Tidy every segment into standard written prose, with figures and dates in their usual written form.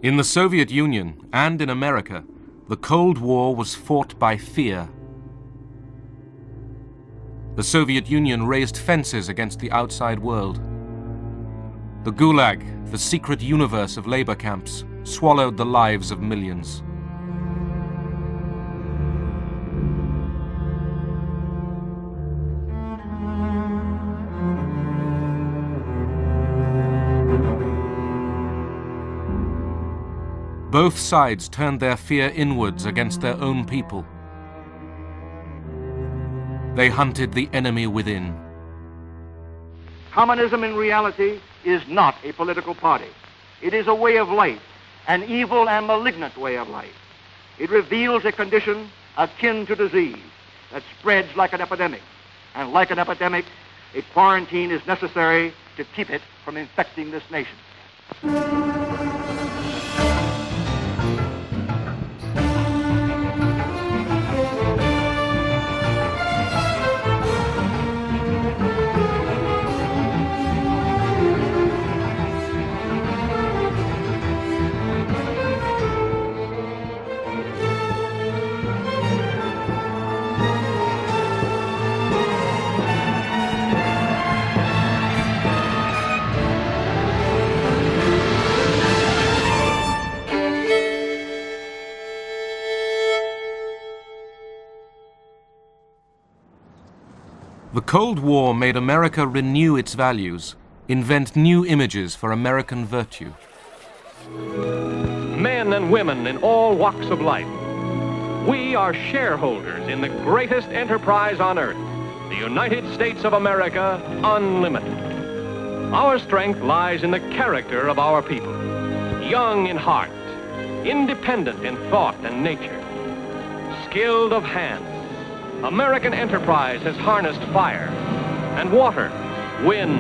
In the Soviet Union and in America, the Cold War was fought by fear. The Soviet Union raised fences against the outside world. The Gulag, the secret universe of labor camps, swallowed the lives of millions. Both sides turned their fear inwards against their own people. They hunted the enemy within. Communism in reality is not a political party. It is a way of life, an evil and malignant way of life. It reveals a condition akin to disease that spreads like an epidemic. And like an epidemic, a quarantine is necessary to keep it from infecting this nation. The Cold War made America renew its values, invent new images for American virtue. Men and women in all walks of life, we are shareholders in the greatest enterprise on earth, the United States of America, unlimited. Our strength lies in the character of our people, young in heart, independent in thought and nature, skilled of hand. American enterprise has harnessed fire and water, wind,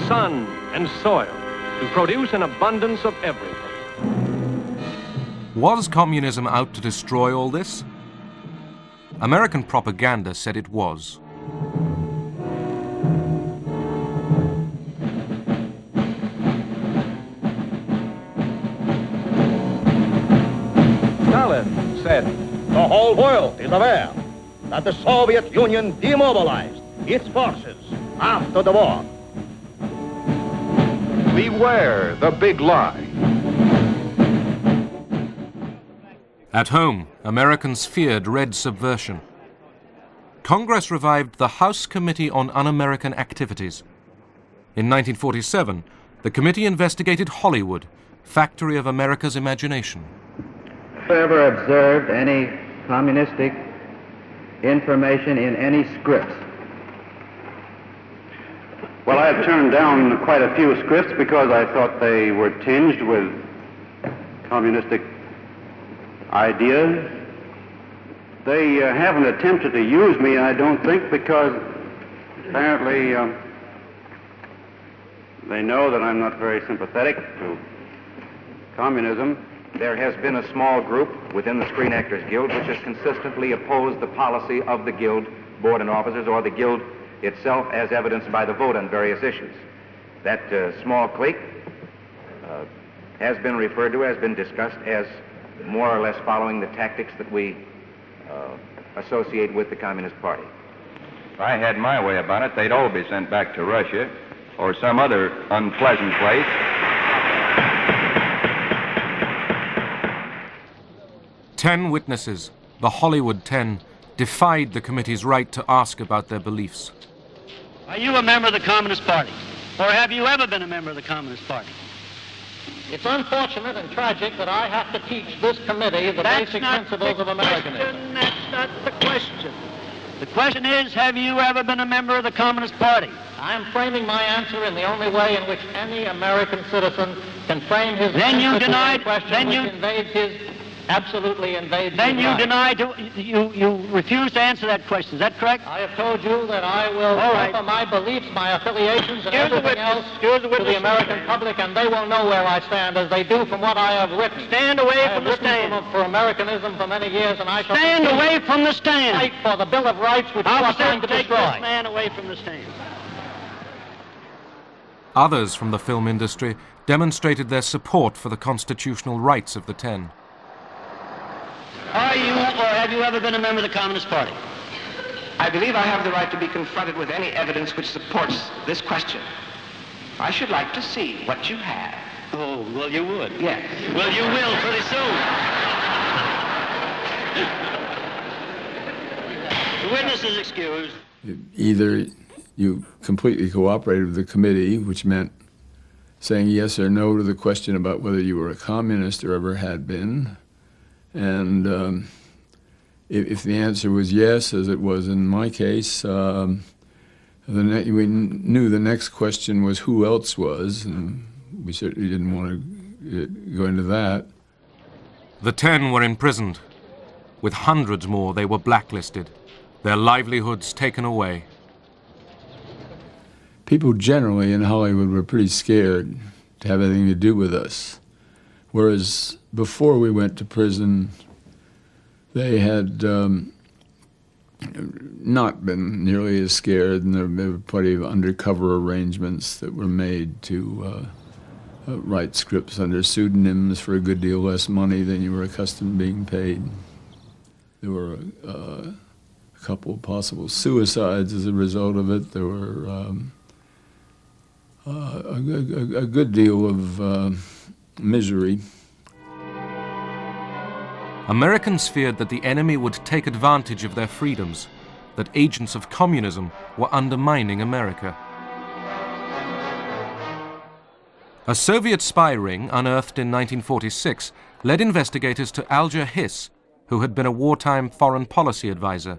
sun, and soil to produce an abundance of everything. Was communism out to destroy all this? American propaganda said it was. Stalin said, "The whole world is aware that the Soviet Union demobilized its forces after the war." Beware the big lie. At home, Americans feared red subversion. Congress revived the House Committee on Un-American Activities. In 1947, the committee investigated Hollywood, factory of America's imagination. Ever observed any communistic information in any scripts? Well, I've turned down quite a few scripts because I thought they were tinged with communistic ideas. They haven't attempted to use me, I don't think, because apparently they know that I'm not very sympathetic to communism. There has been a small group within the Screen Actors Guild which has consistently opposed the policy of the Guild board and officers or the Guild itself as evidenced by the vote on various issues. That small clique has been referred to, has been discussed as more or less following the tactics that we associate with the Communist Party. If I had my way about it, they'd all be sent back to Russia or some other unpleasant place. 10 witnesses, the Hollywood 10, defied the committee's right to ask about their beliefs. Are you a member of the Communist Party? Or have you ever been a member of the Communist Party? It's unfortunate and tragic that I have to teach this committee the basic principles of Americanism. That's not the question. The question is, have you ever been a member of the Communist Party? I'm framing my answer in the only way in which any American citizen can frame his then answer you denied, to a question then which you, invades his, absolutely invades then his you right. denied, you refused to answer that question. Is that correct? I have told you that I will offer my beliefs, my affiliations, and everything else to the American public, and they will know where I stand, as they do from what I have written. Stand away from the stand. For Americanism for many years, and I shall stand away from the stand. Fight for the Bill of Rights, which you are trying to take destroy. This man away from the stand. Others from the film industry demonstrated their support for the constitutional rights of the 10. Are you or have you ever been a member of the Communist Party? I believe I have the right to be confronted with any evidence which supports this question. I should like to see what you have. Oh, well, you would. Yes. Well, you will pretty soon. The witness is excused. Either you completely cooperated with the committee, which meant saying yes or no to the question about whether you were a communist or ever had been. And if the answer was yes, as it was in my case, we knew the next question was who else was, and we certainly didn't want to go into that. The 10 were imprisoned. With hundreds more, they were blacklisted, their livelihoods taken away. People generally in Hollywood were pretty scared to have anything to do with us, whereas before we went to prison, they had not been nearly as scared, and there were plenty of undercover arrangements that were made to write scripts under pseudonyms for a good deal less money than you were accustomed to being paid. There were a couple of possible suicides as a result of it. There were a good deal of misery. Americans feared that the enemy would take advantage of their freedoms, that agents of communism were undermining America. A Soviet spy ring unearthed in 1946 led investigators to Alger Hiss, who had been a wartime foreign policy advisor.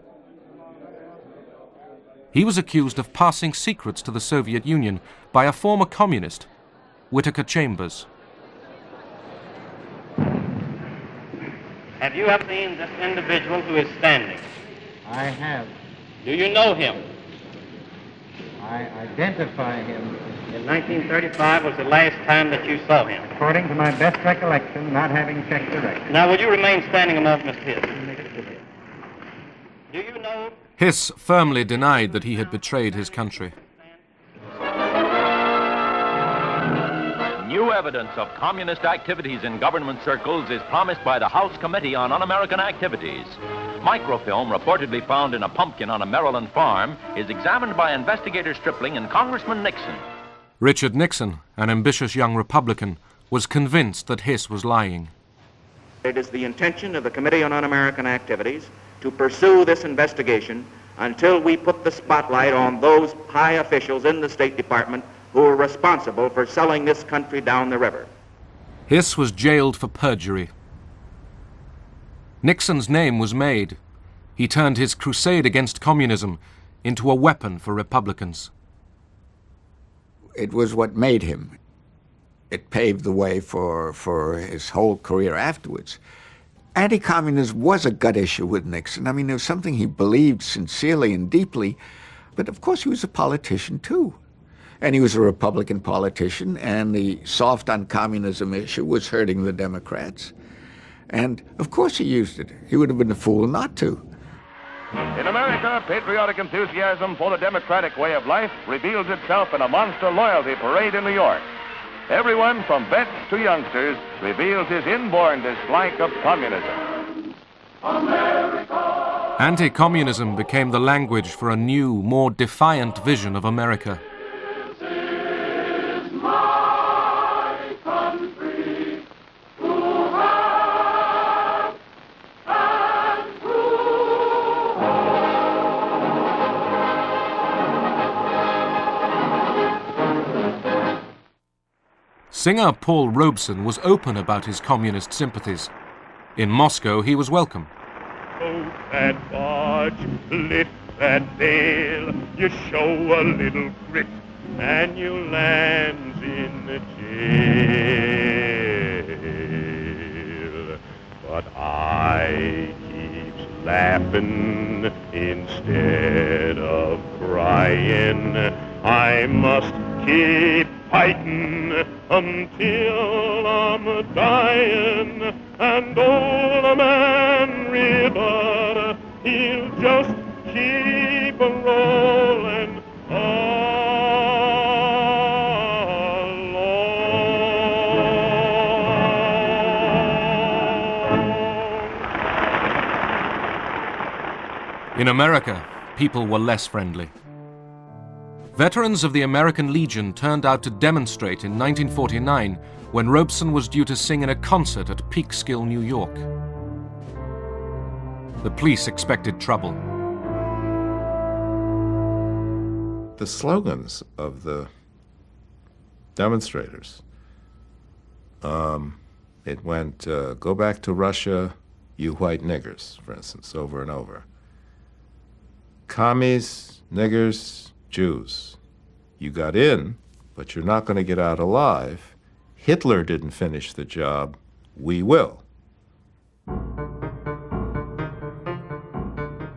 He was accused of passing secrets to the Soviet Union by a former communist, Whittaker Chambers. Have you ever seen this individual who is standing? I have. Do you know him? I identify him. In 1935 was the last time that you saw him. According to my best recollection, not having checked the record. Now, will you remain standing a moment, Mr. Hiss? Do you know? Hiss firmly denied that he had betrayed his country. New evidence of communist activities in government circles is promised by the House Committee on Un-American Activities. Microfilm reportedly found in a pumpkin on a Maryland farm is examined by investigator Stripling and Congressman Nixon. Richard Nixon, an ambitious young Republican, was convinced that Hiss was lying. It is the intention of the Committee on Un-American Activities to pursue this investigation until we put the spotlight on those high officials in the State Department who are responsible for selling this country down the river. Hiss was jailed for perjury. Nixon's name was made. He turned his crusade against communism into a weapon for Republicans. It was what made him. It paved the way for his whole career afterwards. Anti-communism was a gut issue with Nixon. I mean, it was something he believed sincerely and deeply, but of course he was a politician too. And he was a Republican politician, and the soft on communism issue was hurting the Democrats. And of course he used it. He would have been a fool not to. In America, patriotic enthusiasm for the democratic way of life reveals itself in a monster loyalty parade in New York. Everyone from vets to youngsters reveals his inborn dislike of communism. Anti-communism became the language for a new, more defiant vision of America. Singer Paul Robeson was open about his communist sympathies. In Moscow, he was welcome. Oh, that barge, lift that sail, you show a little grit, and you lands in the jail. But I keeps laughing instead of crying. I must keep fighting until I'm dying, and old man River, he'll just keep a rolling on. In America, people were less friendly. Veterans of the American Legion turned out to demonstrate in 1949 when Robeson was due to sing in a concert at Peekskill, New York. The police expected trouble. The slogans of the demonstrators, it went, go back to Russia, you white niggers, for instance, over and over. Commies, niggers, Jews. You got in, but you're not going to get out alive. Hitler didn't finish the job. We will.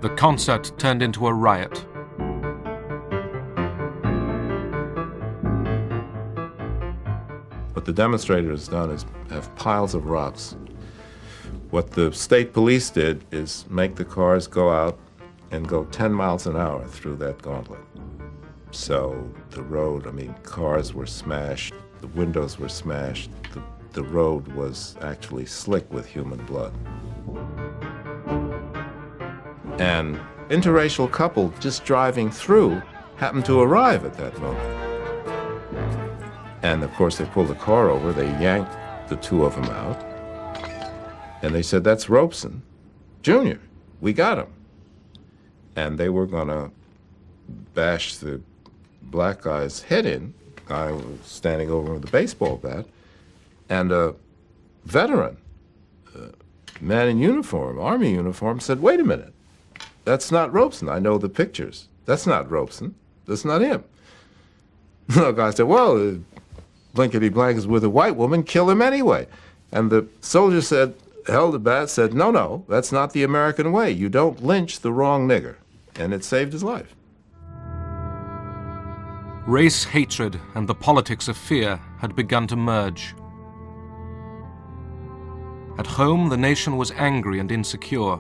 The concert turned into a riot. What the demonstrators done is have piles of rocks. What the state police did is make the cars go out and go 10 miles an hour through that gauntlet. So the road, I mean, cars were smashed, the windows were smashed, the road was actually slick with human blood. An interracial couple just driving through happened to arrive at that moment. And of course, they pulled the car over, they yanked the two of them out, and they said, that's Robeson Jr., we got him. And they were gonna bash the black guy's head in. Guy was standing over with a baseball bat, and a veteran, man in uniform, army uniform, said, wait a minute, that's not Robeson. I know the pictures. That's not Robeson. That's not him. The guy said, well, blankety blank is with a white woman, kill him anyway. And the soldier said, held the bat, said, no, no, that's not the American way. You don't lynch the wrong nigger. And it saved his life. Race hatred and the politics of fear had begun to merge. At home, the nation was angry and insecure.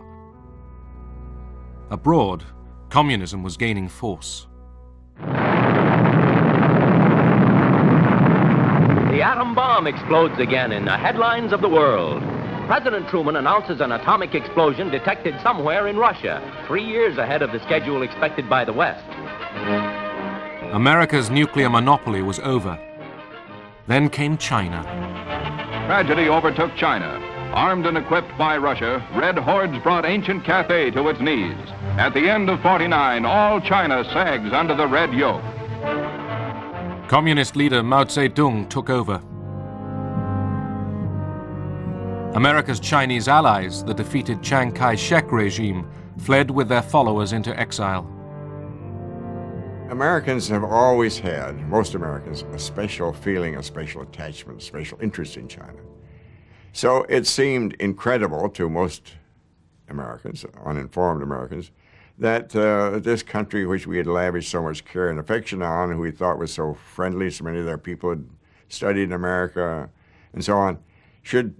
Abroad, communism was gaining force. The atom bomb explodes again in the headlines of the world. President Truman announces an atomic explosion detected somewhere in Russia, 3 years ahead of the schedule expected by the West. America's nuclear monopoly was over. Then came China. Tragedy overtook China. Armed and equipped by Russia, Red Hordes brought ancient Cathay to its knees. At the end of '49, all China sags under the red yoke. Communist leader Mao Zedong took over. America's Chinese allies, the defeated Chiang Kai-shek regime, fled with their followers into exile. Americans have always had, most Americans, a special feeling, a special attachment, a special interest in China. So it seemed incredible to most Americans, uninformed Americans, that this country which we had lavished so much care and affection on, who we thought was so friendly, so many of their people had studied in America and so on, should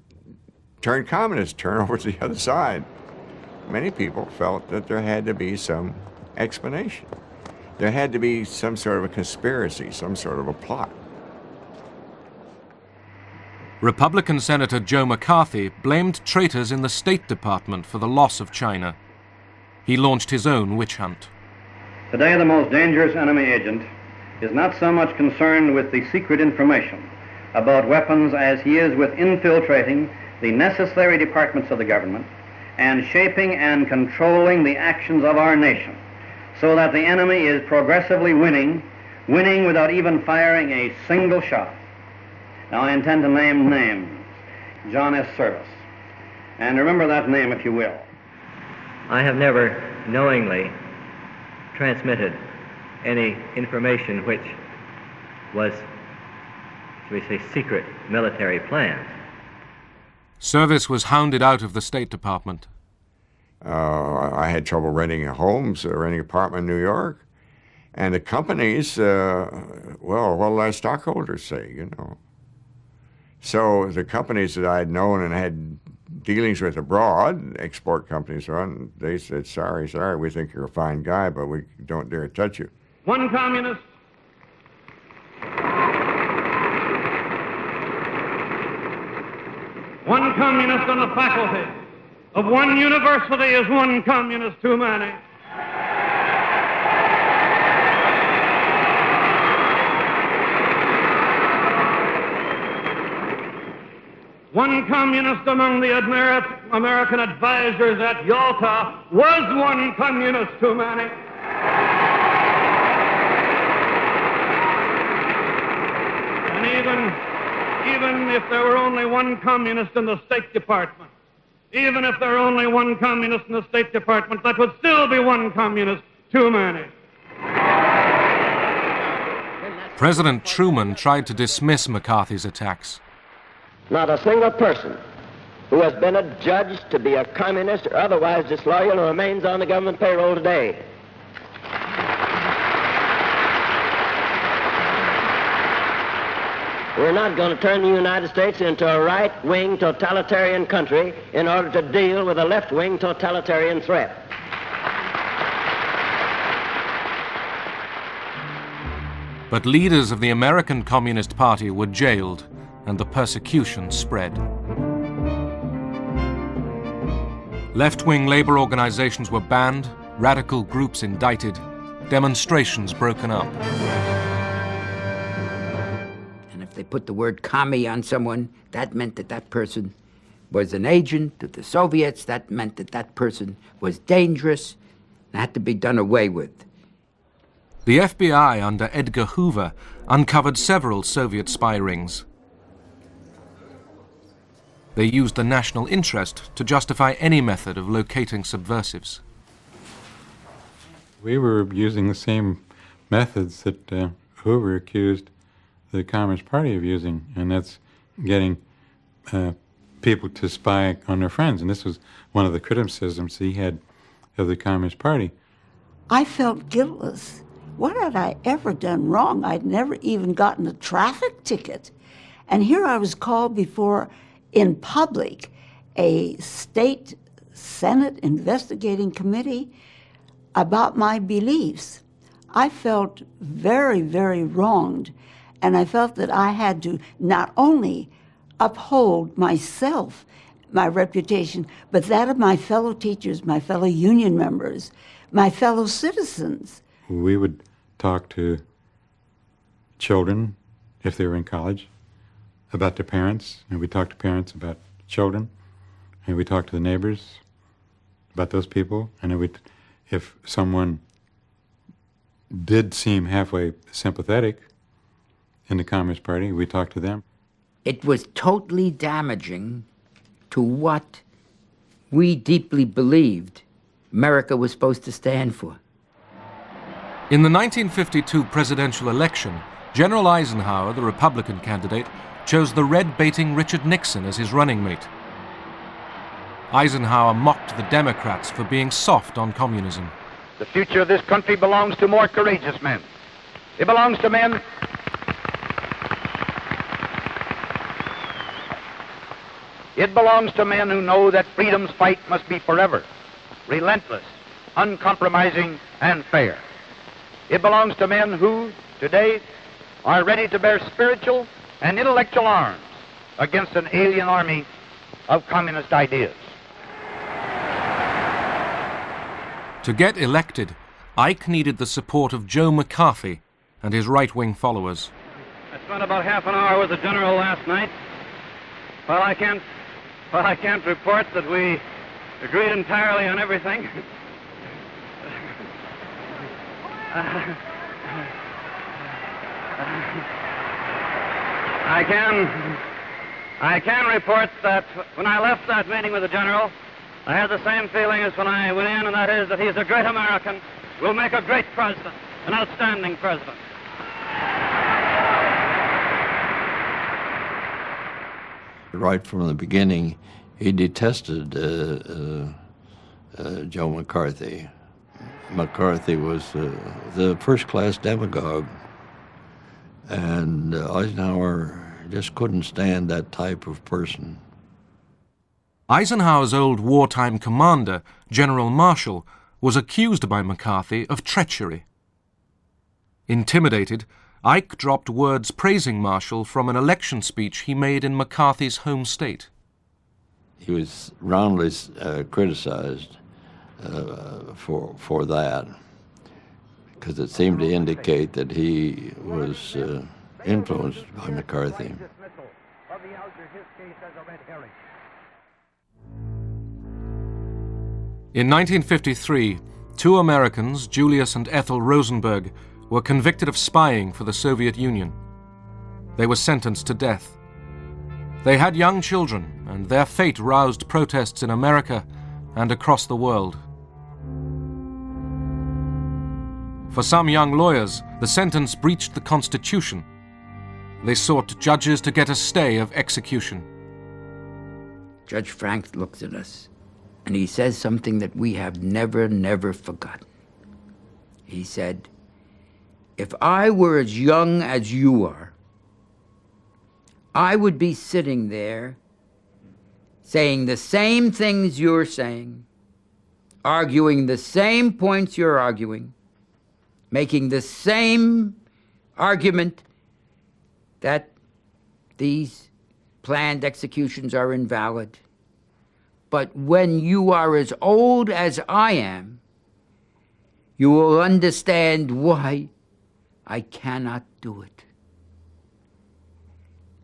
turn communist, turn over to the other side. Many people felt that there had to be some explanation. There had to be some sort of a conspiracy, some sort of a plot. Republican Senator Joe McCarthy blamed traitors in the State Department for the loss of China. He launched his own witch hunt. Today, the most dangerous enemy agent is not so much concerned with the secret information about weapons as he is with infiltrating the necessary departments of the government and shaping and controlling the actions of our nation so that the enemy is progressively winning without even firing a single shot. Now, I intend to name names. John S. Service. And remember that name, if you will. I have never knowingly transmitted any information which was, shall we say, secret military plans. Service was hounded out of the State Department. I had trouble renting homes, renting an apartment in New York. And the companies, well, what did our stockholders say, you know? So the companies that I had known and had dealings with abroad, export companies, they said, sorry, we think you're a fine guy, but we don't dare touch you. One communist. One communist on the faculty of one university is one communist too many. One communist among the American advisors at Yalta was one communist too many. And even if there were only one communist in the State Department, even if there were only one communist in the State Department, that would still be one communist too many. President Truman tried to dismiss McCarthy's attacks. Not a single person who has been adjudged to be a communist or otherwise disloyal remains on the government payroll today. We're not going to turn the United States into a right-wing totalitarian country in order to deal with a left-wing totalitarian threat. But leaders of the American Communist Party were jailed, and the persecution spread. Left-wing labor organizations were banned, radical groups indicted, demonstrations broken up. And if they put the word commie on someone, that meant that that person was an agent of the Soviets. That meant that that person was dangerous and had to be done away with. The FBI under Edgar Hoover uncovered several Soviet spy rings. They used the national interest to justify any method of locating subversives. We were using the same methods that Hoover accused the Communist Party of using, and that's getting people to spy on their friends. And this was one of the criticisms he had of the Communist Party. I felt guiltless. What had I ever done wrong? I'd never even gotten a traffic ticket. And here I was called before, in public, a state Senate investigating committee about my beliefs. I felt very, very wronged, and I felt that I had to not only uphold myself, my reputation, but that of my fellow teachers, my fellow union members, my fellow citizens. We would talk to children, if they were in college, about their parents, and we talked to parents about children, and we talked to the neighbors about those people, and then if someone did seem halfway sympathetic in the Communist Party, we talked to them. It was totally damaging to what we deeply believed America was supposed to stand for. In the 1952 presidential election, General Eisenhower, the Republican candidate, chose the red-baiting Richard Nixon as his running mate. Eisenhower mocked the Democrats for being soft on communism. The future of this country belongs to more courageous men. It belongs to men who know that freedom's fight must be forever, relentless, uncompromising, and fair. It belongs to men who, today, are ready to bear spiritual and intellectual arms against an alien army of communist ideas. To get elected, Ike needed the support of Joe McCarthy and his right-wing followers. I spent about half an hour with the general last night. Well, I can't report that we agreed entirely on everything. I can report that when I left that meeting with the general, I had the same feeling as when I went in, and that is that he's a great American, will make a great president, an outstanding president. Right from the beginning, he detested Joe McCarthy. McCarthy was the first-class demagogue, and Eisenhower just couldn't stand that type of person. Eisenhower's old wartime commander, General Marshall, was accused by McCarthy of treachery. Intimidated, Ike dropped words praising Marshall from an election speech he made in McCarthy's home state. He was roundly criticized for that, because it seemed to indicate that he was influenced by McCarthy. of the Alger his case as a red herring. In 1953, two Americans, Julius and Ethel Rosenberg, were convicted of spying for the Soviet Union. They were sentenced to death. They had young children, and their fate roused protests in America and across the world. For some young lawyers, the sentence breached the Constitution. They sought judges to get a stay of execution. Judge Frank looks at us, and he says something that we have never forgotten. He said, "If I were as young as you are, I would be sitting there saying the same things you're saying, arguing the same points you're arguing, making the same argument that these planned executions are invalid. But when you are as old as I am, you will understand why I cannot do it."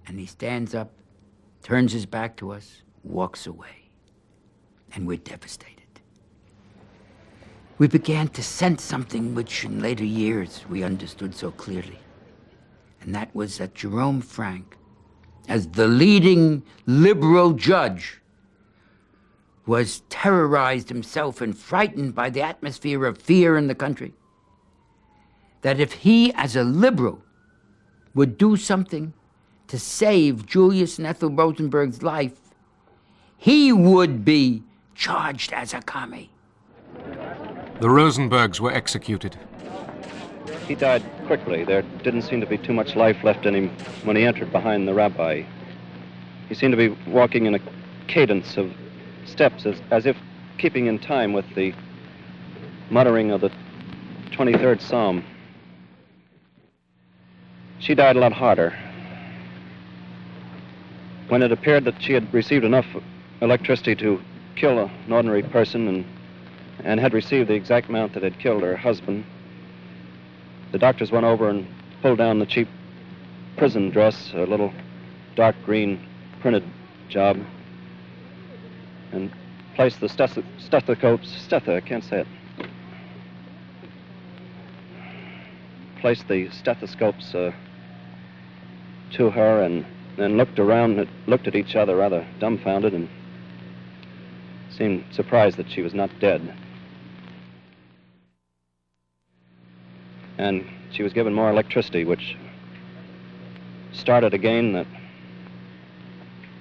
And he stands up, turns his back to us, walks away, and we're devastated. We began to sense something which in later years we understood so clearly, and that was that Jerome Frank, as the leading liberal judge, was terrorized himself and frightened by the atmosphere of fear in the country. That if he, as a liberal, would do something to save Julius and Ethel Rosenberg's life, he would be charged as a commie. The Rosenbergs were executed. He died quickly. There didn't seem to be too much life left in him when he entered behind the rabbi. He seemed to be walking in a cadence of steps, as if keeping in time with the muttering of the 23rd Psalm. She died a lot harder. When it appeared that she had received enough electricity to kill an ordinary person and had received the exact amount that had killed her husband, the doctors went over and pulled down the cheap prison dress, a little dark green printed job, and placed the placed the stethoscopes to her, and then looked around and looked at each other rather dumbfounded and seemed surprised that she was not dead. And she was given more electricity, which started again that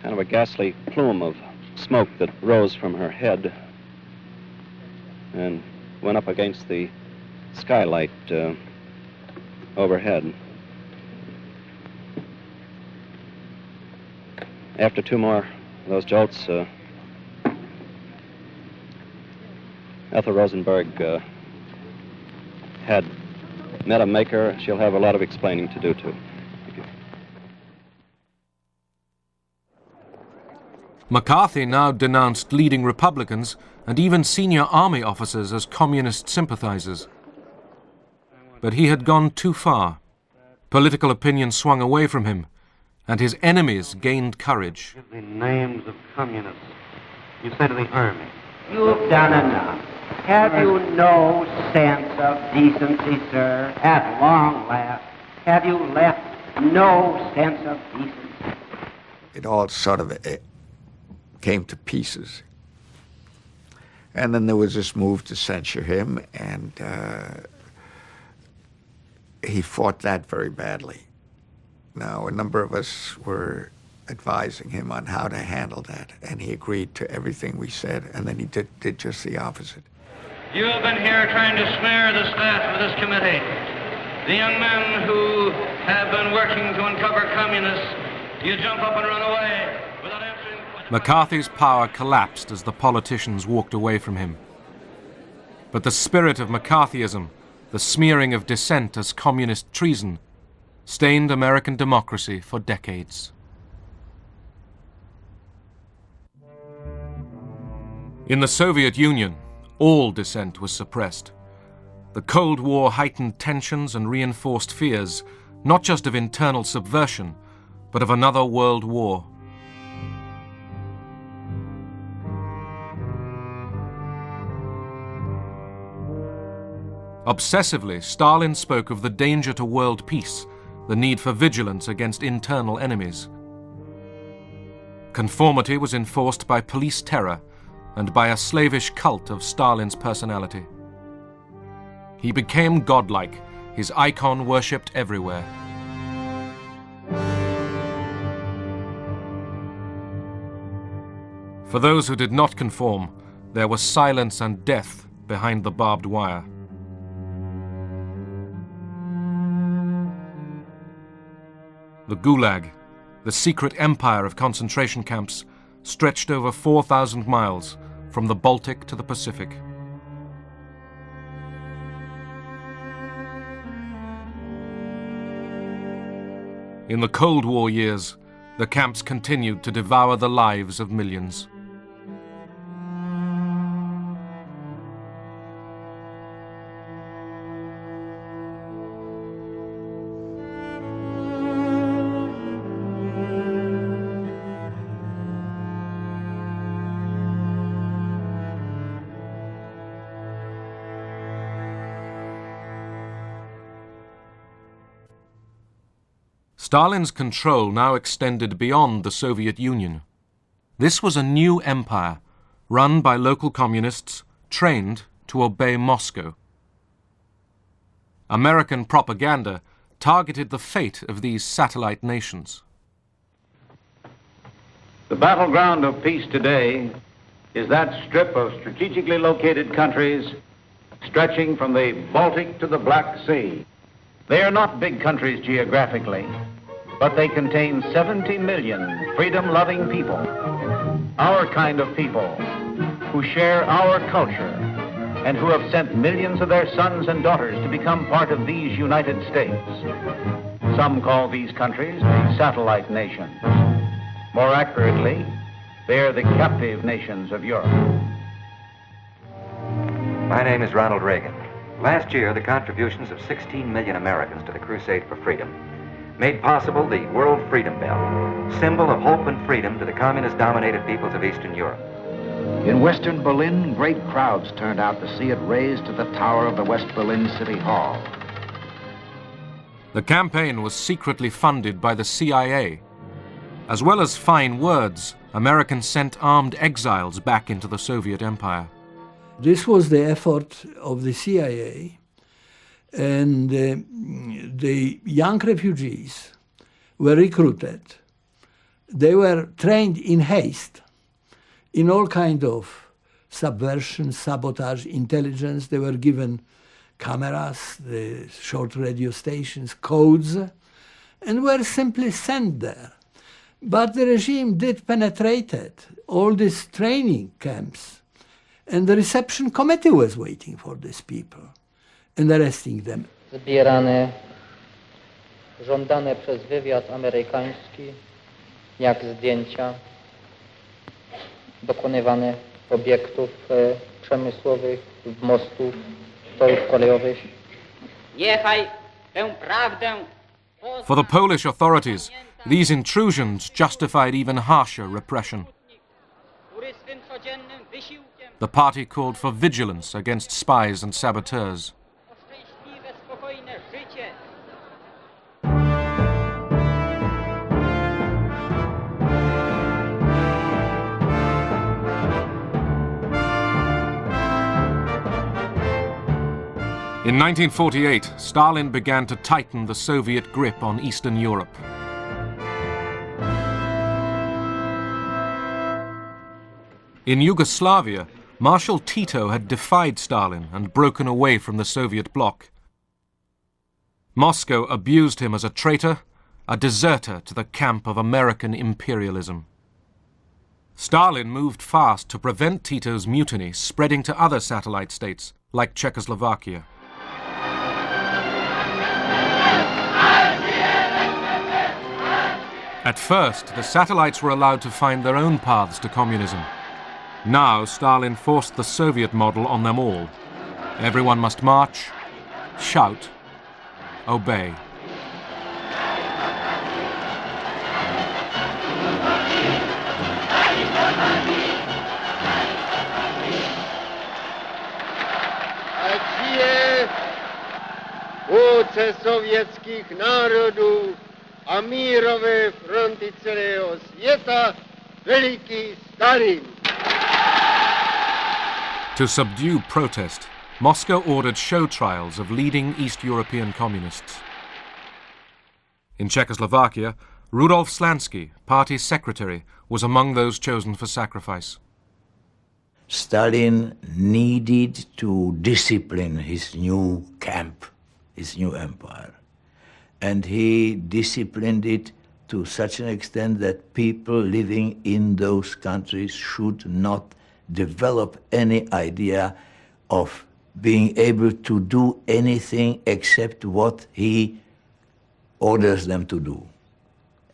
kind of a ghastly plume of smoke that rose from her head and went up against the skylight overhead. After two more of those jolts, Ethel Rosenberg had met a maker. She'll have a lot of explaining to do, too. Thank you. McCarthy now denounced leading Republicans and even senior army officers as communist sympathizers. But he had gone too far. Political opinion swung away from him, and his enemies gained courage. The names of communists. You say to the army. You've done enough. Have you no sense of decency, sir? At long last, have you left no sense of decency? It all sort of came to pieces. And then there was this move to censure him, and he fought that very badly. Now, a number of us were advising him on how to handle that, and he agreed to everything we said, and then he did just the opposite. You have been here trying to smear the staff of this committee. The young men who have been working to uncover communists, you jump up and run away without answering. McCarthy's power collapsed as the politicians walked away from him. But the spirit of McCarthyism, the smearing of dissent as communist treason, stained American democracy for decades. In the Soviet Union, all dissent was suppressed. The Cold War heightened tensions and reinforced fears, not just of internal subversion, but of another world war. Obsessively, Stalin spoke of the danger to world peace, the need for vigilance against internal enemies. Conformity was enforced by police terror and by a slavish cult of Stalin's personality. He became godlike, his icon worshipped everywhere. For those who did not conform, there was silence and death behind the barbed wire. The Gulag, the secret empire of concentration camps, stretched over 4,000 miles from the Baltic to the Pacific. In the Cold War years, the camps continued to devour the lives of millions. Stalin's control now extended beyond the Soviet Union. This was a new empire, run by local communists, trained to obey Moscow. American propaganda targeted the fate of these satellite nations. The battleground of peace today is that strip of strategically located countries stretching from the Baltic to the Black Sea. They are not big countries geographically, but they contain 70 million freedom-loving people, our kind of people, who share our culture and who have sent millions of their sons and daughters to become part of these United States. Some call these countries the satellite nations. More accurately, they are the captive nations of Europe. My name is Ronald Reagan. Last year, the contributions of 16 million Americans to the crusade for freedom made possible the World Freedom Bell, symbol of hope and freedom to the communist-dominated peoples of Eastern Europe. In Western Berlin, great crowds turned out to see it raised to the tower of the West Berlin City Hall. The campaign was secretly funded by the CIA. As well as fine words, Americans sent armed exiles back into the Soviet Empire. This was the effort of the CIA, and the young refugees were recruited. They were trained in haste in all kinds of subversion, sabotage, intelligence. They were given cameras, the short radio stations, codes, and were simply sent there. But the regime did penetrate all these training camps, and the reception committee was waiting for these people and arresting them. Zbierane, żądane przez wywiad amerykański, jak zdjęcia, dokonywane obiektów przemysłowych, mostów, torów kolejowych. Niechaj tę prawdę. For the Polish authorities, these intrusions justified even harsher repression. The party called for vigilance against spies and saboteurs. In 1948, Stalin began to tighten the Soviet grip on Eastern Europe. In Yugoslavia, Marshal Tito had defied Stalin and broken away from the Soviet bloc. Moscow abused him as a traitor, a deserter to the camp of American imperialism. Stalin moved fast to prevent Tito's mutiny spreading to other satellite states, like Czechoslovakia. At first, the satellites were allowed to find their own paths to communism. Now, Stalin forced the Soviet model on them all. Everyone must march, shout, obey. spáse sovětských národů a mírové fronty celého světa, veliký Stalin. To subdue protest, Moscow ordered show trials of leading East European communists. In Czechoslovakia, Rudolf Slansky, party secretary, was among those chosen for sacrifice. Stalin needed to discipline his new camp, his new empire. And he disciplined it to such an extent that people living in those countries should not develop any idea of being able to do anything except what he orders them to do.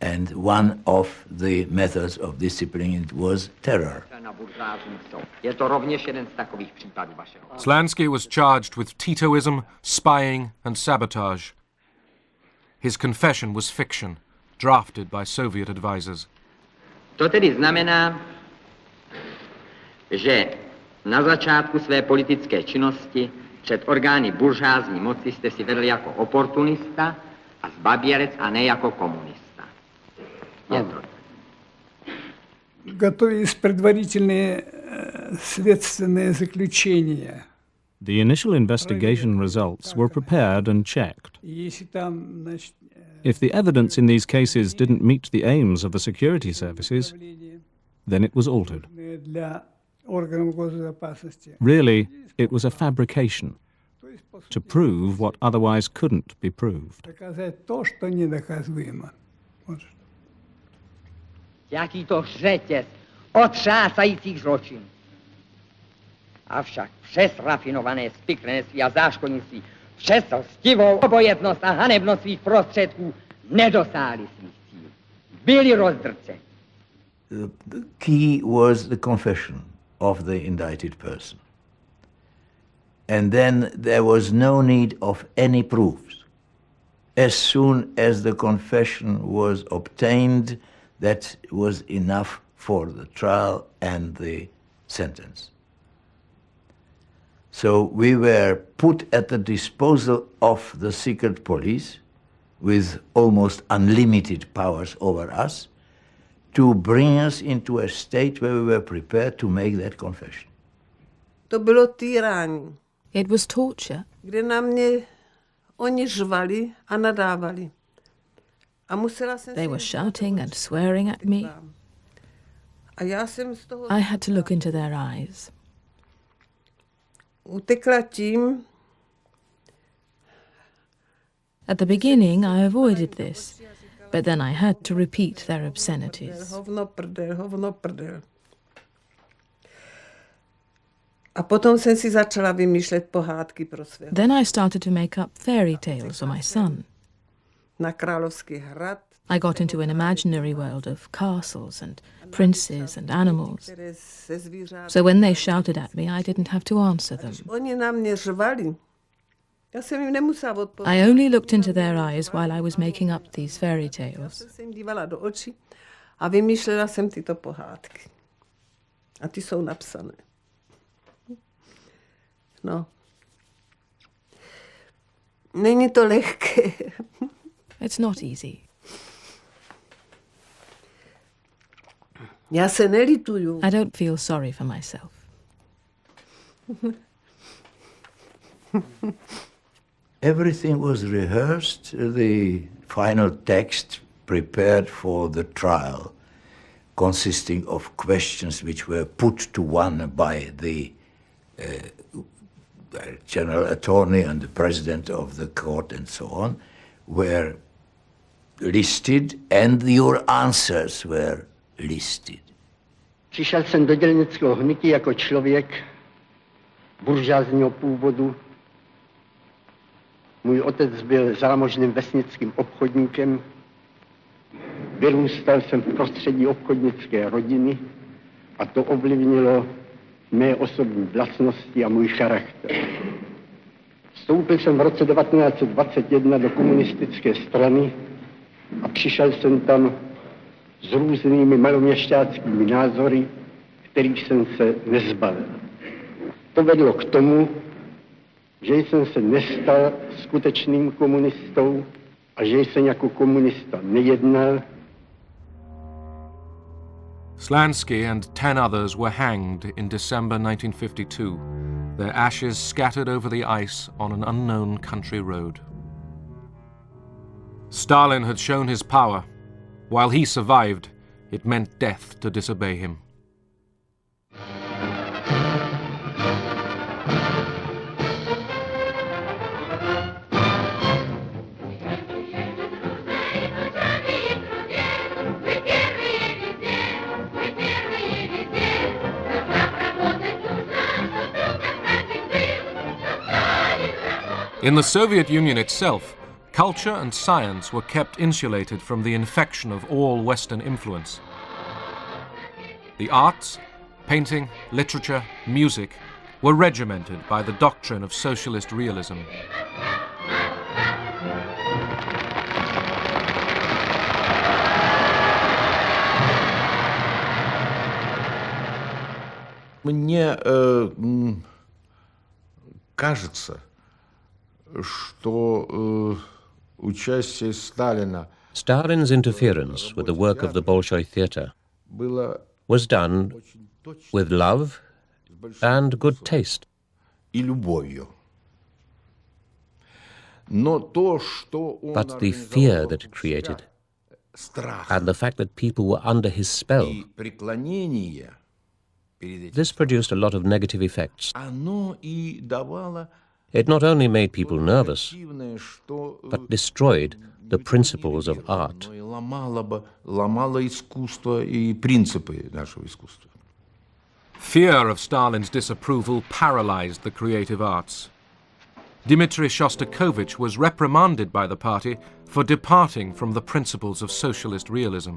And one of the methods of discipline was terror. Slansky was charged with Titoism, spying, and sabotage. His confession was fiction, drafted by Soviet advisors. To tedy znamená, že na začátku své politické činnosti před orgány buržázní moci jste si vedl jako oportunista a zbabělec a ne jako komunista. Je to. Готовились предварительные следственные заключения. The initial investigation results were prepared and checked. If the evidence in these cases didn't meet the aims of the security services, then it was altered. Really, it was a fabrication to prove what otherwise couldn't be proved. Jaký to řetěz otřásajících zločinů. Avšak přes rafinované spiklenství a záškodnictví, přes lstivou obojetnost a hanebnost svých prostředků nedosáhli svých cílů. Byli rozdrceni. The key was the confession of the indicted person. And then there was no need of any proofs. As soon as the confession was obtained, that was enough for the trial and the sentence. So we were put at the disposal of the secret police with almost unlimited powers over us to bring us into a state where we were prepared to make that confession. To bylo týrání. It was torture. Kde na mě oni řvali a nadávali. They were shouting and swearing at me. I had to look into their eyes. At the beginning, I avoided this, but then I had to repeat their obscenities. Then I started to make up fairy tales for my son. I got into an imaginary world of castles and princes and animals. So when they shouted at me, I didn't have to answer them. I only looked into their eyes while I was making up these fairy tales. Není to lehké. It's not easy. Já se nelituju. I don't feel sorry for myself. Everything was rehearsed, the final text prepared for the trial, consisting of questions which were put to one by the general attorney and the president of the court and so on, were listed, and your answers were listed. Přišel jsem do dělnického hnutí jako člověk buržázního původu. Můj otec byl zámožným vesnickým obchodníkem. Vyrůstal jsem v prostředí obchodnické rodiny a to ovlivnilo mé osobní vlastnosti a můj charakter. Vstoupil jsem v roce 1921 do komunistické strany a přišel jsem tam s různými maloměšťáckými názory, kterých jsem se nezbavil. To vedlo k tomu, že jsem se nestal skutečným komunistou a že jsem jako komunista nejednal. Slansky and 10 others were hanged in December 1952, their ashes scattered over the ice on an unknown country road. Stalin had shown his power. While he survived, it meant death to disobey him. In the Soviet Union itself, culture and science were kept insulated from the infection of all Western influence. The arts, painting, literature, music, were regimented by the doctrine of socialist realism. Мне кажется, что участие Сталина Stalin's interference with the work of the Bolshoi theatre was done with love and good taste. и любовью. Но то, что он But the fear that it created, страх and the fact that people were under his spell, и преклонение перед этим, this produced a lot of negative effects. оно и давало It not only made people nervous, противное, что but destroyed the principles of art. оно и ломало искусство и принципы нашего искусства. Fear of Stalin's disapproval paralyzed the creative arts. Dmitry Shostakovich was reprimanded by the party for departing from the principles of socialist realism.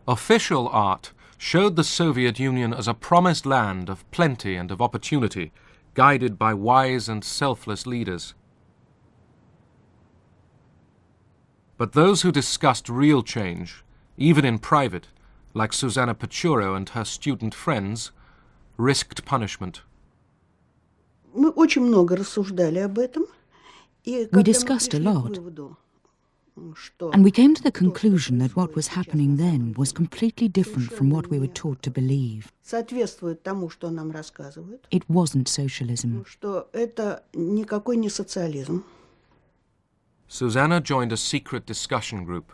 Official art showed the Soviet Union as a promised land of plenty and of opportunity, guided by wise and selfless leaders. But those who discussed real change, even in private, like Susanna Pechuro and her student friends, risked punishment. Мы очень много рассуждали об этом. We discussed a lot. And we came to the conclusion that what was happening then was completely different from what we were taught to believe. Соответствует тому, что нам рассказывают. It wasn't socialism. Что это никакой не социализм. Susanna joined a secret discussion group.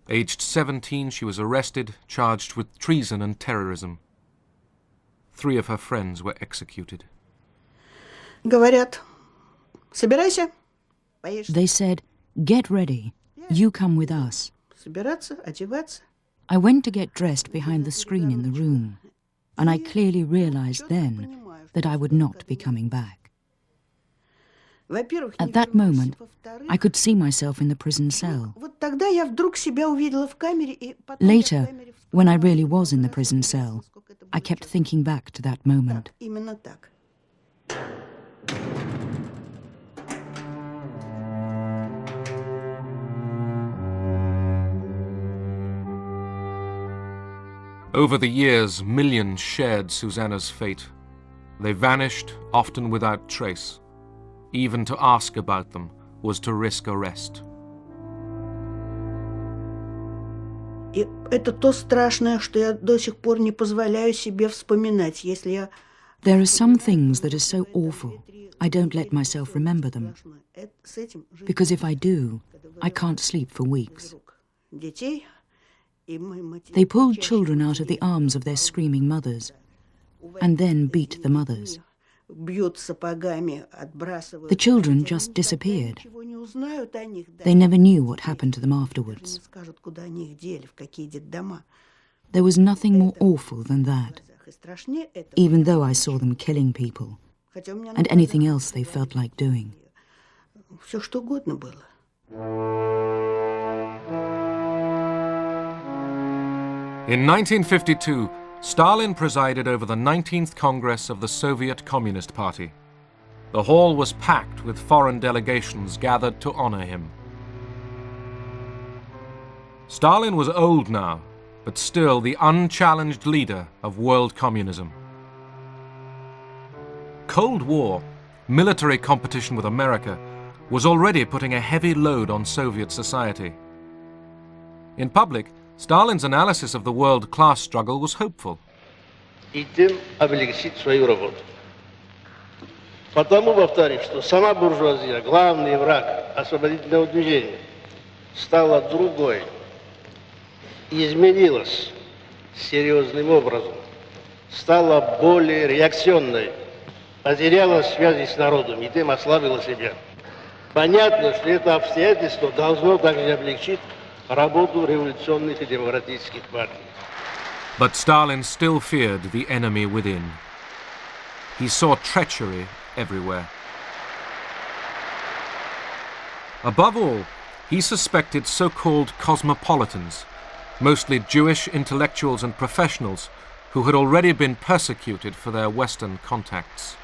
Aged 17, she was arrested, charged with treason and terrorism. 3 of her friends were executed. Говорят, собирайся, поедешь. They said, get ready. You come with us. Собираться, одеваться. I went to get dressed behind the screen in the room, and I clearly realized then that I would not be coming back. At that moment, I could see myself in the prison cell. Later, when I really was in the prison cell, I kept thinking back to that moment. Over the years, millions shared Susanna's fate. They vanished, often without trace. Even to ask about them was to risk arrest. И это то страшное, что я до сих пор не позволяю себе вспоминать, если я... There are some things that are so awful, I don't let myself remember them. Because if I do, I can't sleep for weeks. Детей... They pulled children out of the arms of their screaming mothers and then beat the mothers. The children just disappeared. They never knew what happened to them afterwards. There was nothing more awful than that, even though I saw them killing people and anything else they felt like doing. Все что угодно было. In 1952, Stalin presided over the 19th Congress of the Soviet Communist Party. The hall was packed with foreign delegations gathered to honor him. Stalin was old now, but still the unchallenged leader of world communism. Cold War, military competition with America, was already putting a heavy load on Soviet society. In public, Stalin's analysis of the world class struggle was hopeful. И тем облегчить свою работу. Потому, повторюсь, что сама буржуазия, главный враг освободительного движения, стала другой, изменилась серьезным образом, стала более реакционной, потеряла связи с народом и тем ослабила себя. Понятно, что это обстоятельство должно также облегчить работу революционных и демократических партий. But Stalin still feared the enemy within. He saw treachery everywhere. Above all, he suspected so-called cosmopolitans, mostly Jewish intellectuals and professionals who had already been persecuted for their Western contacts.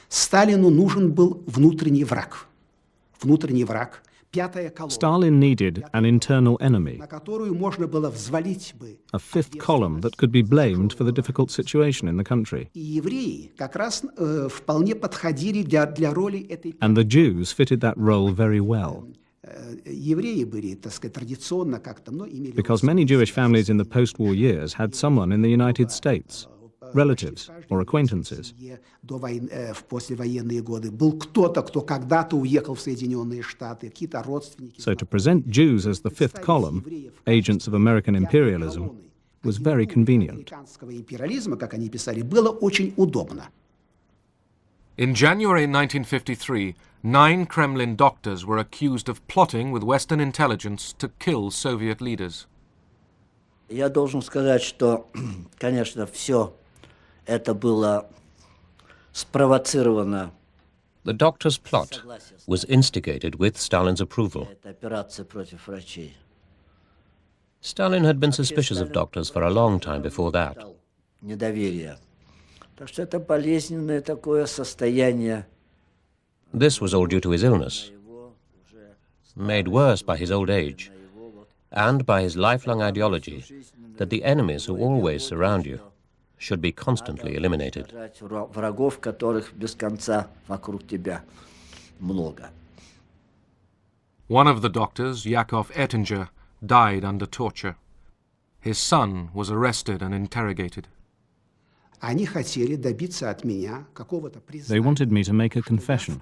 Сталину нужен был внутренний враг. Внутренний враг. Stalin needed an internal enemy, на которую можно было взвалить бы. A fifth column that could be blamed for the difficult situation in the country. И евреи как раз вполне подходили для роли этой. And the Jews fitted that role very well. Евреи были, так сказать, традиционно как-то, но имели. Because many Jewish families in the post-war years had someone in the United States, relatives or acquaintances. В послевоенные годы был кто-то, кто когда-то уехал в Соединенные Штаты, какие-то родственники. So to present Jews as the fifth column, agents of American imperialism, was very convenient. Американского империализма, как они писали, было очень удобно. In January 1953, 9 Kremlin doctors were accused of plotting with Western intelligence to kill Soviet leaders. Я должен сказать, что, конечно, все это было спровоцировано. The doctor's plot was instigated with Stalin's approval. Это операция против врачей. Stalin had been suspicious of doctors for a long time before that. Недоверие. Так что это болезненное такое состояние. This was all due to his illness, made worse by his old age, and by his lifelong ideology that the enemies who always surround you should be constantly eliminated. Врагов, которых без конца вокруг тебя много. One of the doctors, Yakov Ettinger, died under torture. His son was arrested and interrogated. Они хотели добиться от меня какого-то признания. They wanted me to make a confession,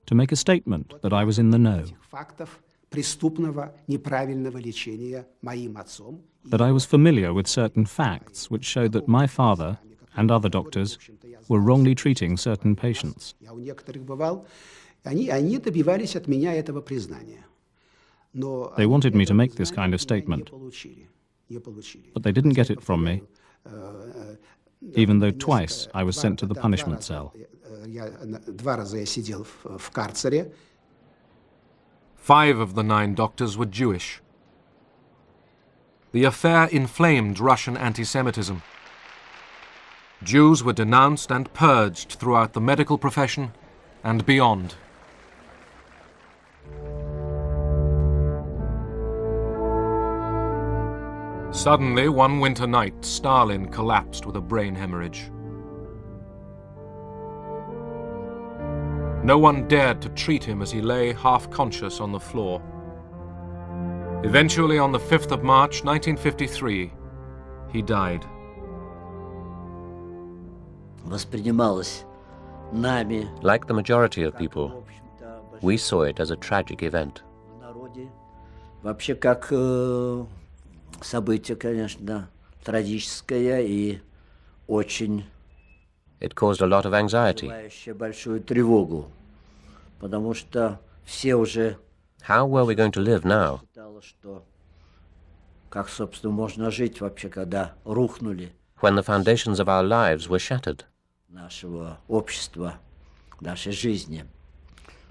to make a statement that I was in the know, фактов преступного неправильного лечения моим отцом. that I was familiar with certain facts which showed that my father and other doctors were wrongly treating certain patients. Я у некоторых бывал, они добивались от меня этого признания. Но They wanted me to make this kind of statement, but they didn't get it from me, even though twice I was sent to the punishment cell. Два раза я сидел в карцере. 5 of the 9 doctors were Jewish. The affair inflamed Russian anti-Semitism. Jews were denounced and purged throughout the medical profession and beyond. Suddenly, one winter night, Stalin collapsed with a brain hemorrhage. No one dared to treat him as he lay half-conscious on the floor. Eventually, on the 5th of March 1953, he died. Воспринималось нами. Like the majority of people, we saw it as a tragic event. В народе вообще как событие, конечно, трагическое и очень It caused a lot of anxiety. вызывающее большую тревогу, потому что все уже How were we going to live now? считали, что как, собственно, можно жить вообще, когда рухнули When the foundations of our lives were shattered? нашего общества, нашей жизни,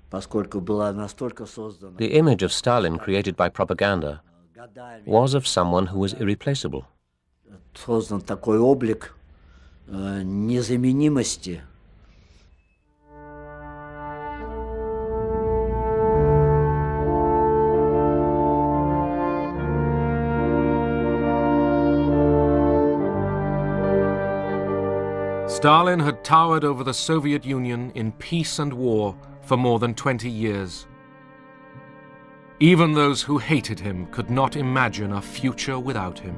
поскольку была настолько создана The image of Stalin created by propaganda was of someone who was irreplaceable. создан такой облик незаменимости. Stalin had towered over the Soviet Union in peace and war for more than 20 years. Even those who hated him could not imagine a future without him.